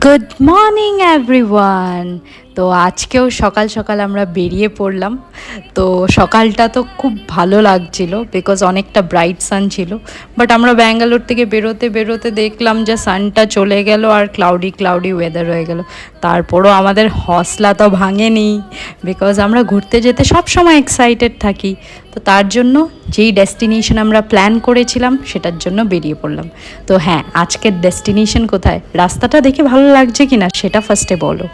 Good morning everyone. তো আজকেও সকাল সকাল আমরা বেরিয়ে পড়লাম। তো সকালটা তো খুব ভালো লাগছিল বিকজ অনেকটা ব্রাইট সান ছিল। বাট আমরা ব্যাঙ্গালোর থেকে বেরোতে বেরোতে দেখলাম যে সানটা চলে গেল আর ক্লাউডি ক্লাউডি ওয়েদার হয়ে গেল। তারপরও আমাদের হৌসলা তো ভাঙেনি বিকজ আমরা ঘুরতে যেতে সব সময় এক্সাইটেড থাকি। তো তার জন্য যেই ডেস্টিনেশন আমরা প্ল্যান করেছিলাম সেটার জন্য বেরিয়ে পড়লাম। তো হ্যাঁ, আজকের ডেস্টিনেশন কোথায়, রাস্তাটা দেখে ভালো লাগছে কি না সেটা ফার্স্টে বলো।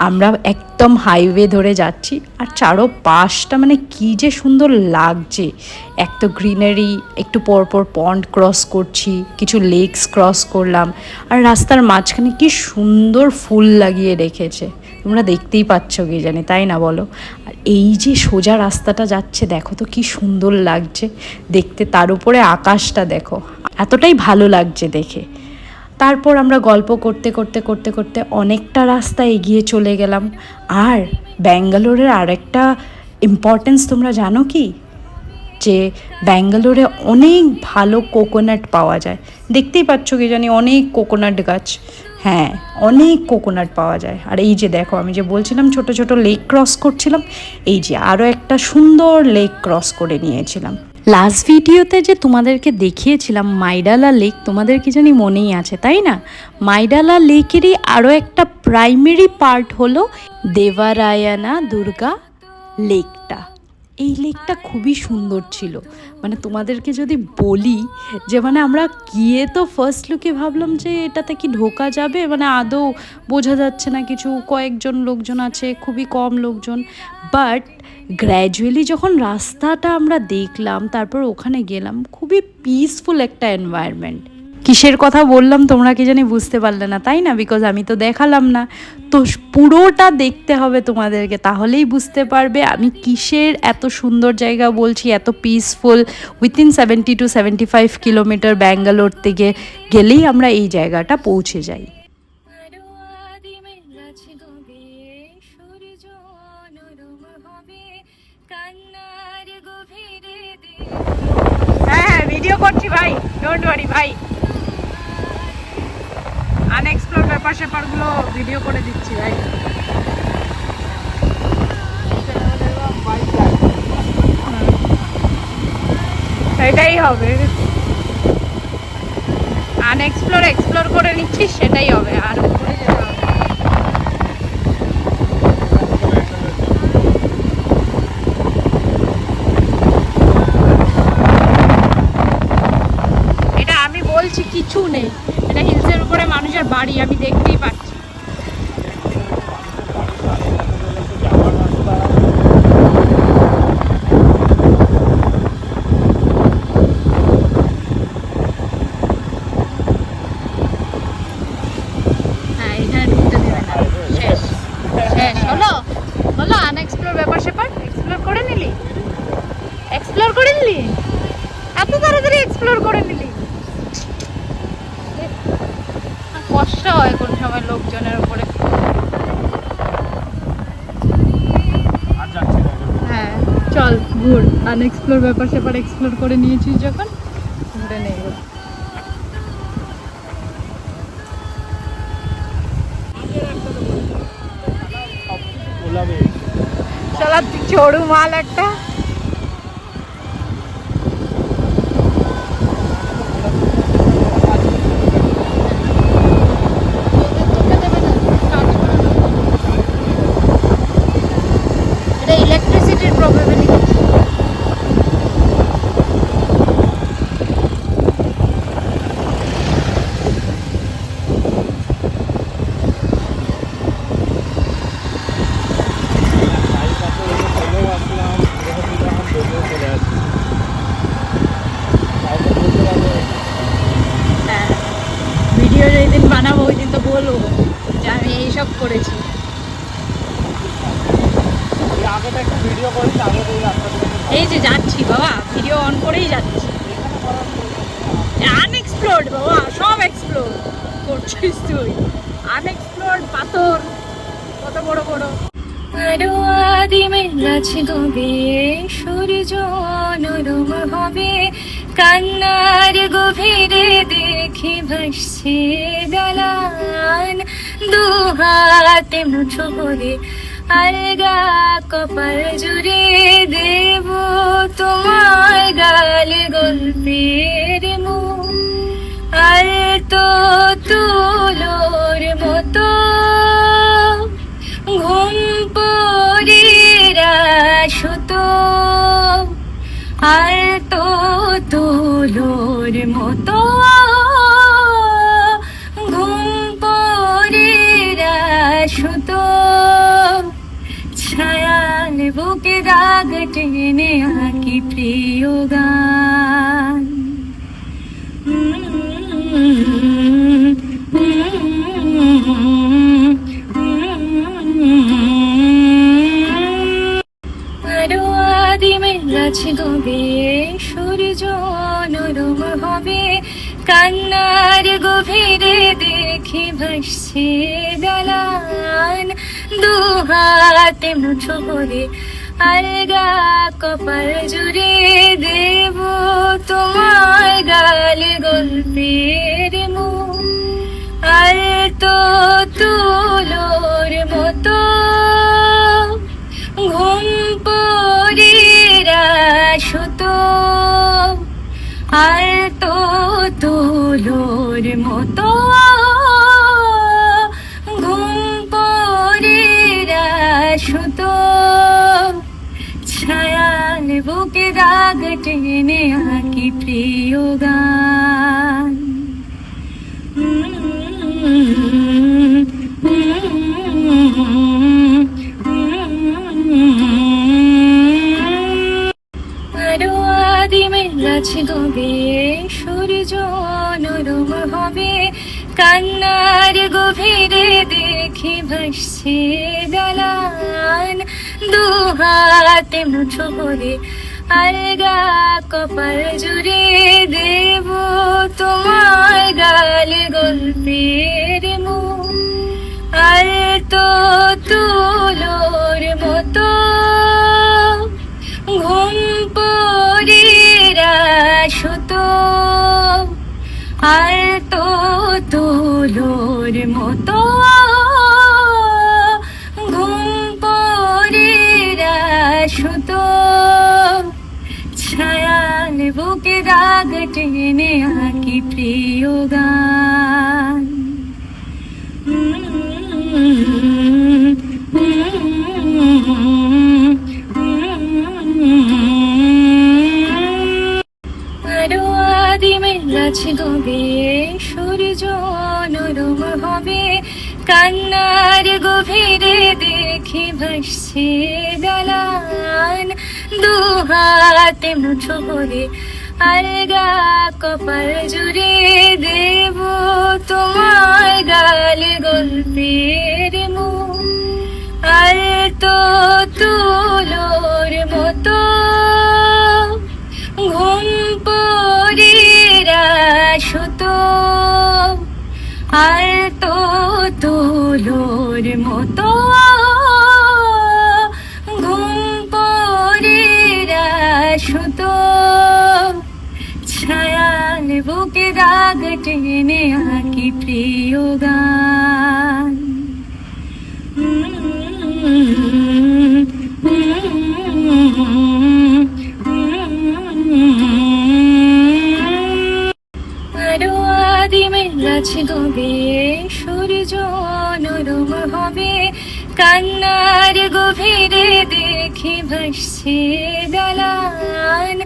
আমরা একদম হাইওয়ে ধরে যাচ্ছি আর চারো পাশটা মানে কী যে সুন্দর লাগছে। এক তো গ্রিনারি, একটু পরপর পন্ড ক্রস করছি, কিছু লেকস ক্রস করলাম, আর রাস্তার মাঝখানে কি সুন্দর ফুল লাগিয়ে রেখেছে, তোমরা দেখতেই পাচ্ছ কি জানি, তাই না বলো। আর এই যে সোজা রাস্তাটা যাচ্ছে দেখো তো কি সুন্দর লাগছে দেখতে, তার উপরে আকাশটা দেখো, এতটাই ভালো লাগছে দেখে। তারপর আমরা গল্প করতে করতে করতে করতে অনেকটা রাস্তা এগিয়ে চলে গেলাম। আর ব্যাঙ্গালোরের আরেকটা ইম্পর্টেন্স তোমরা জানো কি, যে ব্যাঙ্গালোরে অনেক ভালো কোকোনাট পাওয়া যায়। দেখতেই পাচ্ছ কি জানি অনেক কোকোনাট গাছ, হ্যাঁ অনেক কোকোনাট পাওয়া যায়। আর এই যে দেখো, আমি যে বলছিলাম ছোট ছোট লেক ক্রস করছিলাম, এই যে আরও একটা সুন্দর লেক ক্রস করে নিয়েছিলাম। লাস্ট ভিডিওতে যে তোমাদেরকে দেখিয়েছিলাম মাইডালা লেক, তোমাদের কি জানি মনেই আছে তাই না। মাইডালা লেকেরই আরও একটা প্রাইমারি পার্ট হলো দেবারায়ানা দুর্গা লেকটা। এই লেকটা খুবই সুন্দর ছিল, মানে তোমাদেরকে যদি বলি যে মানে আমরা গিয়ে তো ফার্স্ট লুকে ভাবলাম যে এটাতে কি ঢোকা যাবে, মানে আদৌ বোঝা যাচ্ছে না কিছু, কয়েকজন লোকজন আছে, খুবই কম লোকজন। বাট গ্র্যাজুয়ালি যখন রাস্তাটা আমরা দেখলাম, তারপর ওখানে গেলাম, খুবই পিসফুল একটা এনভায়রনমেন্ট। কিসের কথা বললাম তোমরা কি জানি বুঝতে পারলে না তাই না, বিকজ আমি তো দেখালাম না। তো পুরোটা দেখতে হবে তোমাদেরকে, তাহলেই বুঝতে পারবে আমি কিসের এত সুন্দর জায়গা বলছি, এত peaceful. Within 70 to 75 kilometre Bangalore থেকে গেলেই আমরা এই জায়গাটা পৌঁছে যাই। হ্যাঁ হ্যাঁ, ভিডিও করছি ভাই, ডোন্ট ওয়ারি ভাই। আনএক্সপ্লোর ব্যাপার স্যাপারগুলো ভিডিও করে দিচ্ছি ভাই। সেটাই হবে, আনএক্সপ্লোর এক্সপ্লোর করে নিচ্ছি সেটাই হবে। আর এটা আমি বলছি কিছু নেই, এটা হিলসের উপরে মানুষের বাড়ি, আমি দেখতেই পাচ্ছি। হ্যাঁ, এখানে ঢুকতে দেবে না। শেষ শেষ হলো, হলো আনএক্সপ্লোর ব্যাপার স্যাপার। এক্সপ্লোর করে নিলি, এক্সপ্লোর করে নিলি, এত তাড়াতাড়ি এক্সপ্লোর করে নিলি। কষ্ট হয় কোন সময় লোকজনের উপরে। হ্যাঁ চল ঘুর, আনএক্সপ্লোর ব্যাপার স্যাপার এক্সপ্লোর করে নিয়েছিস যখন, ঘুরে নেই। চলা চড়ু মাল একটা। এটা ইলেকট্রিসিটির প্রবলেম। হ্যাঁ, ভিডিও যেদিন বানাবো ওই দিন তো বলবো যে আমি এইসব করেছি। এই যে যাচ্ছি বাবা, ভিডিও অন করেই যাচ্ছি। আনএক্সপ্লোর্ড বাবা, সব এক্সপ্লোর করছিস তুই। আনএক্সপ্লোর্ড পাথর কত বড় বড়। আদিমে গাছ গবে সূর্য নরম হবে, কান্নার গভীরে দেখি ভাসছে দালান, দু হাতে মুঠো করে আলগা কপাল জুড়ে দেব তোমার গালে গল্পের মুখ। আর তো তুলোর মতো ঘুম পড়িরা সুতো, আর তো তুলোর মতো ঘুম পড়িরা সুতো, ছায়াল বুকে দাগ টেনে আঁকি প্রিয় গান। আরো আদিমে গাছে গবে সূর্য নরম হবে, কান্নার গভীরে দেখি ভাসছে দালান, দু হাতে মুঠো করে আলগা কপাল জুড়ে দেব তোমার গালে গল্পের মুখ। আর তো তুলোর মতো ঘুম পড়িরা সুতো, আর তো তুলোর মতো ঘুম পড়িরা সুতো, ছায়াল বুকে দাগ টেনে আঁকি প্রিয় গান। আরো আদিমে গাছে গবে সূর্য নরম হবে, কান্নার গভীরে দেখি ভাসছে দালান, দু হাতে মুঠো করে আলগা কপাল জুড়ে দেব তোমার গালে গল্পের মুখ। আর তো তুলোর মতো ঘুম পড়িরা সুতো, আর তো তুলোর মতো ঘুম পড়িরা সুতো, ছায়াল বুকে দাগ টেনে আঁকি প্রিয় গান। আরো আদিমে গাছে গবে সূর্য নরম হবে, কান্নার গভীরে দেখি ভাসছে দালান, দু হাতে মুঠো করে আলগা কপাল জুড়ে দেব তোমার গালে গল্পের মুখ। আর তো তুলোর মতো ঘুম পড়িরা সুতো, আর তো তুলোর মতো ঘুম পড়িরা সুতো, ছায়াল বুকে দাগ টেনে আঁকি প্রিয় গান। আরো আদিমে গাছে গবে সূর্য নরম হবে, কান্নার গভীরে দেখি ভাসছে দালান,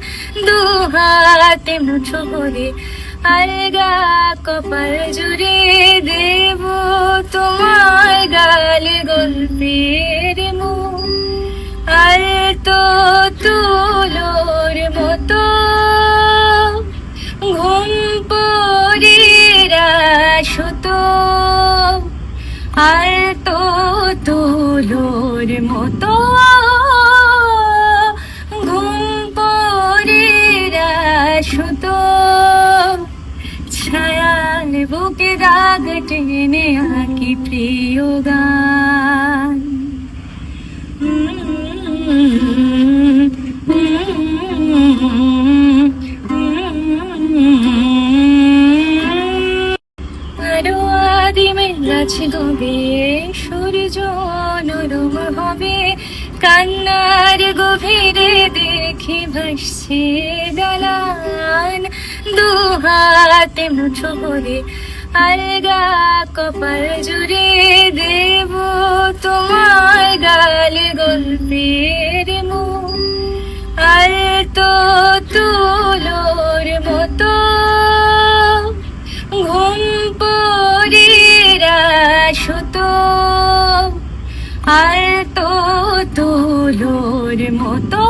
দু হাতে মুঠো করে আলগা কপাল জুড়ে দেব তোমার গালে গল্পের মুখ। আর তো তুলোর মতো ঘুম পড়িরা সুতো, আর তো তুলোর মতো ঘুম পড়িরা সুতো, ছায়াল বুকে দাগ টেনে আঁকি প্রিয় গান। আছে গবে সূর্য নরম হবে কান্নার গভীরে দেখি ভাসছে দালান দু হাতে মুঠো করে আলগা কপাল জুড়ে দেব তোমার গালে গল্পের মুখ আর তো তুলোর মতো ঘুম পড়িরা সুতো আর তো তুলোর মতো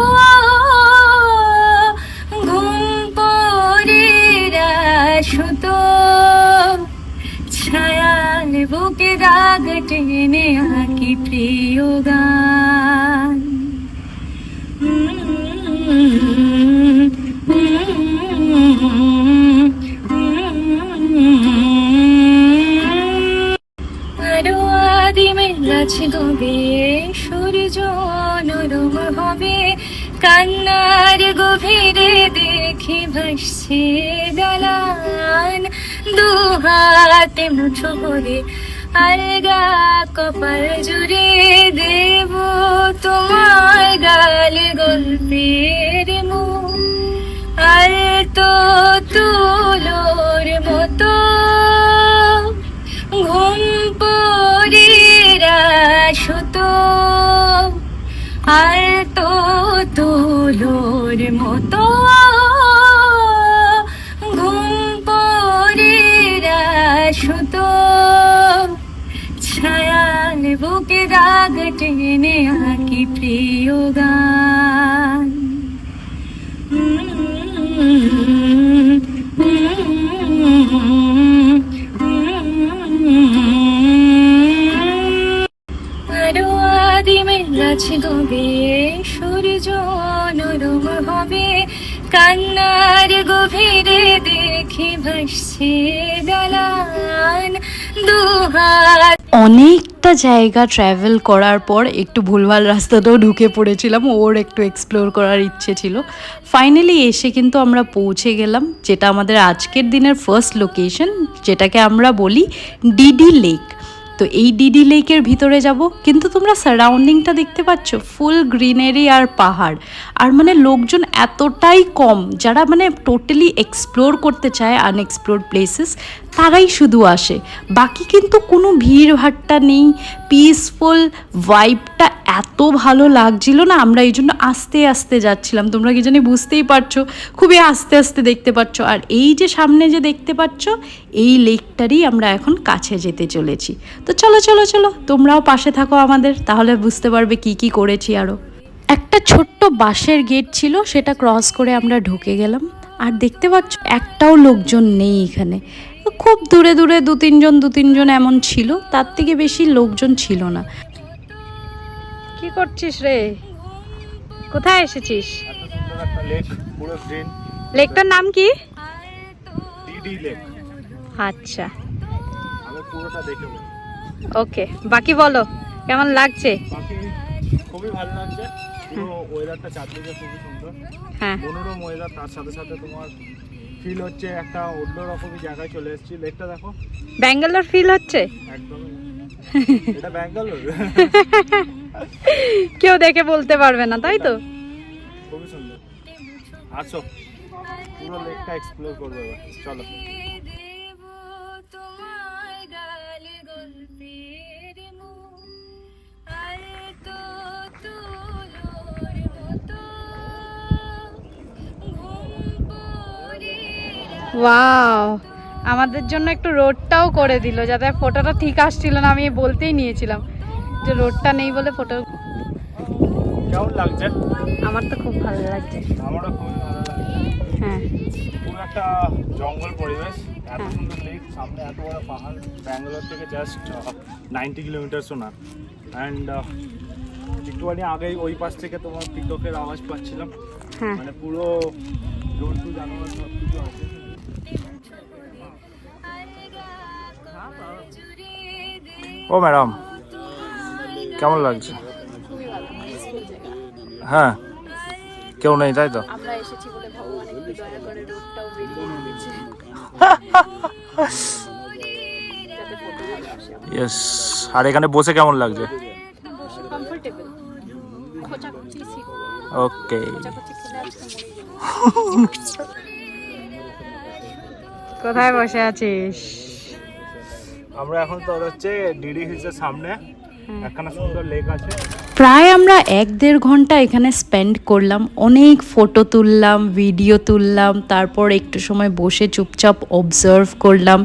ঘুম পড়িরা সুতো ছায়াল বুকে দাগ টেনে আঁকি প্রিয় গান আরো আদিমে গাছে গবে সূর্য নরম হবে কান্নার গভীরে দেখি ভাসছে দালান দু হাতে মুঠো করে আলগা কপাল জুড়ে দেব তোমার গালে গল্পের মুখ আর তো তুলোর মতো ঘুম পড়িরা সুতো আর তো তুলোর মতো ঘুম পড়িরা সুতো ছায়াল বুকে দাগ টেনে আঁকি প্রিয় গান আরো আদিমে গাছে গবে সূর্য নরম হবে কান্নার গভীরে দেখি ভাসছে দালান দু হাত অনেকটা জায়গা ট্রাভেল করার পর একটু ভুলভাল রাস্তাতেও ঢুকে পড়েছিলাম, ওর একটু এক্সপ্লোর করার ইচ্ছে ছিল। ফাইনালি এসে কিন্তু আমরা পৌঁছে গেলাম, যেটা আমাদের আজকের দিনের ফার্স্ট লোকেশন, যেটাকে আমরা বলি ডিডি লেক। তো এই ডিডি লেকের ভিতরে যাব, কিন্তু তোমরা সারাউন্ডিংটা দেখতে পাচ্ছ, ফুল গ্রিনারি আর পাহাড়। আর মানে লোকজন এতটাই কম, যারা মানে টোটালি এক্সপ্লোর করতে চায় আনএক্সপ্লোর্ড প্লেসেস, তারাই শুধু আসে। বাকি কিন্তু কোনো ভিড় ভাট্টা নেই, পিসফুল ভাইবটা এত ভালো লাগছিল না, আমরা এই জন্য আস্তে আস্তে যাচ্ছিলাম। তোমরা কি জানি বুঝতেই পারছো, খুবই আস্তে আস্তে দেখতে পাচ্ছ। আর এই যে সামনে যে দেখতে পাচ্ছ, এই লেকটারই আমরা এখন কাছে যেতে চলেছি। তো চলো চলো চলো, তোমরাও পাশে থাকো আমাদের, তাহলে বুঝতে পারবে কি কি করেছি। আরও একটা ছোট্ট বাঁশের গেট ছিল, সেটা ক্রস করে আমরা ঢুকে গেলাম। আর দেখতে পাচ্ছ একটাও লোকজন নেই এখানে, খুব দূরে দূরে দু তিনজন এমন ছিল, তার থেকে বেশি লোকজন ছিল না। কি করছিস রে? কোথায় এসেছিস? লেকটার নাম কি? DD lake. আচ্ছা, আমি পুরোটা দেখে বলি। ওকে, বাকি বলো কেমন লাগছে? বাকি খুবই ভালো লাগছে, পুরো ওয়েদারটা চারদিকে খুবই সুন্দর, হ্যাঁ মনোরম ওয়েদার। তার সাথে সাথে তোমার ফিল হচ্ছে একটা অন্য রকমই জায়গায় চলে এসেছি। লেকটা দেখো, ব্যাঙ্গালোর ফিল হচ্ছে একদম। এটা ব্যাঙ্গালোর। কেউ দেখে বলতে পারবে না, তাই তো? খুবই সুন্দর। আসো, পুরো লেকটা এক্সপ্লোর করবো এবার, চলো। দেব তোমার গালে গল্পের মুখ আর তো তুলোর মতো ঘুম পড়িরা ওয়াও, আমাদের জন্য একটু রোডটাও করে দিল, যাতে ফটোটা ঠিক আসছিল না। আমি বলতেই নিয়েছিলাম যে রোডটা নেই বলে ফটো। কেমন লাগছে? আমার তো খুব ভালো লাগছে। আমারও খুবই ভালো লাগছে। হ্যাঁ, পুরো একটা জঙ্গল পরিবেশ, এত হ্যাঁ। সুন্দর লেক, সামনে এত বড় পাহাড়, ব্যাঙ্গালোর থেকে জাস্ট 90 কিলোমিটারসও না। অ্যান্ড একটুখানি আগেই ওই পাশ থেকে তোমার পিককের আওয়াজ পাচ্ছিলাম, হ্যাঁ। মানে পুরো জন্তু জানোয়ার সব কিছু আছে। ও ম্যাডাম, কেমন লাগছে? হ্যাঁ, কেউ নেই তাই তো? আমরা এসেছি বলে ভগবান একটু দয়া করে রোডটাও বেরিয়ে দিয়েছে, যাতে ফটো ভালো আসে। ইয়েস। আর এখানে বসে কেমন লাগছে? কমফোর্টেবল, খোঁচাখুচি সিট, ওকে। খোঁচাখুচি করে আজকে কোথায় বসে আছিস? আমরা এখন তো হচ্ছে ডিডি হিলসের সামনে, একখানা সুন্দর লেক আছে। প্রায় আমরা 1-1.5 ঘন্টা এখানে স্পেন্ড করলাম, অনেক ফটো তুললাম, ভিডিও তুললাম, তারপর একটু সময় বসে চুপচাপ অবজার্ভ করলাম।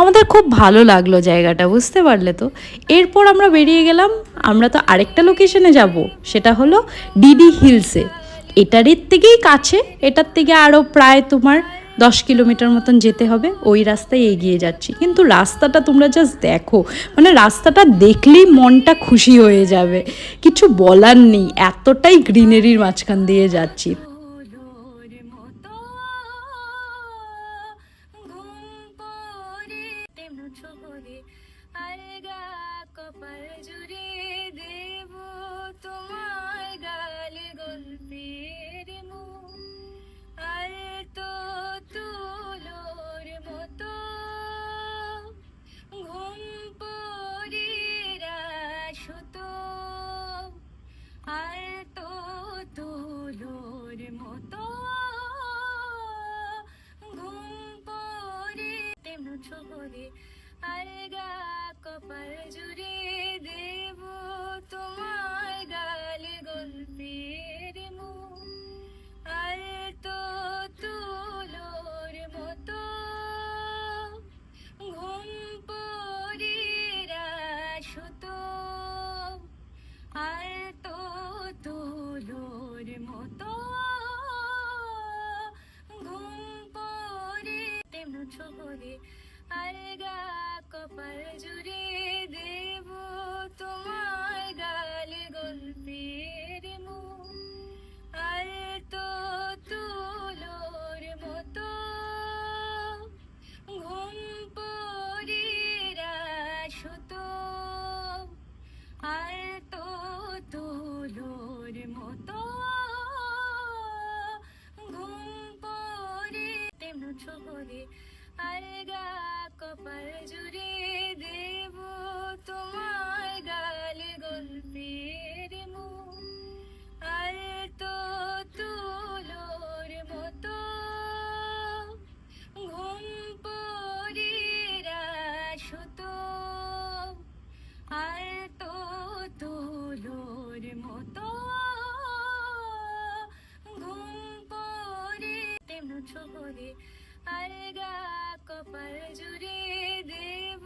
আমাদের খুব ভালো লাগলো জায়গাটা, বুঝতে পারলে তো। এরপর আমরা বেরিয়ে গেলাম, আমরা তো আরেকটা লোকেশনে যাব, সেটা হলো ডিডি হিলসে। এটার থেকেই কাছে, এটার থেকে আরও প্রায় তোমার 10 কিলোমিটার মতন যেতে হবে, ওই রাস্তায় এগিয়ে যাচ্ছি। কিন্তু রাস্তাটা তোমরা জাস্ট দেখো, মানে রাস্তাটা দেখলেই মনটা খুশি হয়ে যাবে, কিছু বলার নেই, এতটাই গ্রিনারির মাঝখান দিয়ে যাচ্ছি। তুলোর মতো ঘুম পড়ে তেমন ছোবরে আলগা কপাল জুড়ে দেব তোমার গালে গল্পের মুখ। আর তো তুলোর মতো ঘুম পড়ে সুতো, আর তো তুলোর মতো ঘুম পড়ে তেমন ছোবরে আলগা কপাল জুড়ে দেব তোমার গালে গল্পের মুখ। আর তো তুলোর মতো ঘুম পড়ে সুতো, আর তো তুলোর মতো ঘুম পড়ে তেমন ছোবরে আলগা কপাল জুড়ে দেব তোমার গালে গল্পের মুখ। আর তো তুলোর মতো ঘুম পড়ে সুতো, আর তো তুলোর মতো ঘুম পড়ে তেমন ছোবরে আলগা কপাল জুড়ে দেব তোমার গালে গল্পের মুখ। আর তো তুলোর মতো ঘুম পড়ে সুতো, আর তো তুলোর মতো ঘুম পড়ে তেমন ছোবরে আলগা কপাল জুড়ে দেব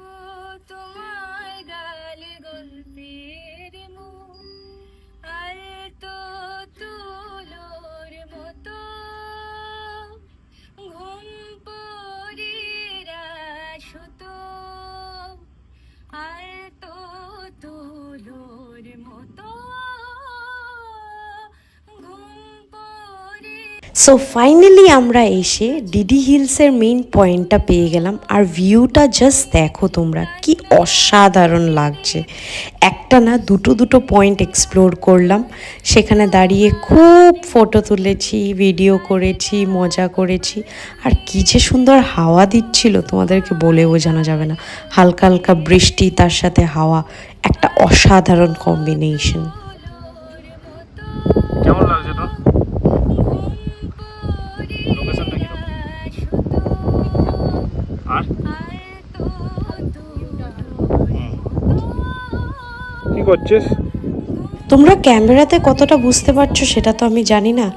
তোমার গালে গল্পের মুখ। আর তো তুলোর মতো ঘুম পড়ে সুতো, আর তো তুলোর মতো ঘুম পড়ে। সো ফাইনালি আমরা এসে ডিডি হিলসের মেইন পয়েন্টটা পেয়ে গেলাম। আর ভিউটা জাস্ট দেখো তোমরা, কি অসাধারণ লাগছে। একটা না দুটো পয়েন্ট এক্সপ্লোর করলাম, সেখানে দাঁড়িয়ে খুব ফটো তুলেছি, ভিডিও করেছি, মজা করেছি। আর কি যে সুন্দর হাওয়া দিচ্ছিল, তোমাদেরকে বলে বোঝানো যাবে না। হালকা হালকা বৃষ্টি, তার সাথে হাওয়া, একটা অসাধারণ কম্বিনেশন। কেমন লাগছে তো? লোকেশনটা কিরকম? আর কি করছিস? তোমরা ক্যামেরাতে কতটা বুঝতে পারছো সেটা তো আমি জানি না,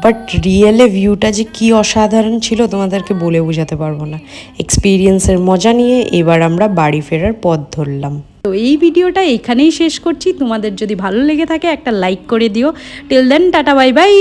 বাট রিয়েলে ভিউটা যে কি অসাধারণ ছিল তোমাদেরকে বলে বোঝাতে পারবো না। এক্সপিরিয়েন্সের মজা নিয়ে এবার আমরা বাড়ি ফেরার পথ ধরলাম। তো এই ভিডিওটা এখানেই শেষ করছি। তোমাদের যদি ভালো লেগে থাকে একটা লাইক করে দিও। Till then, tata, bye by.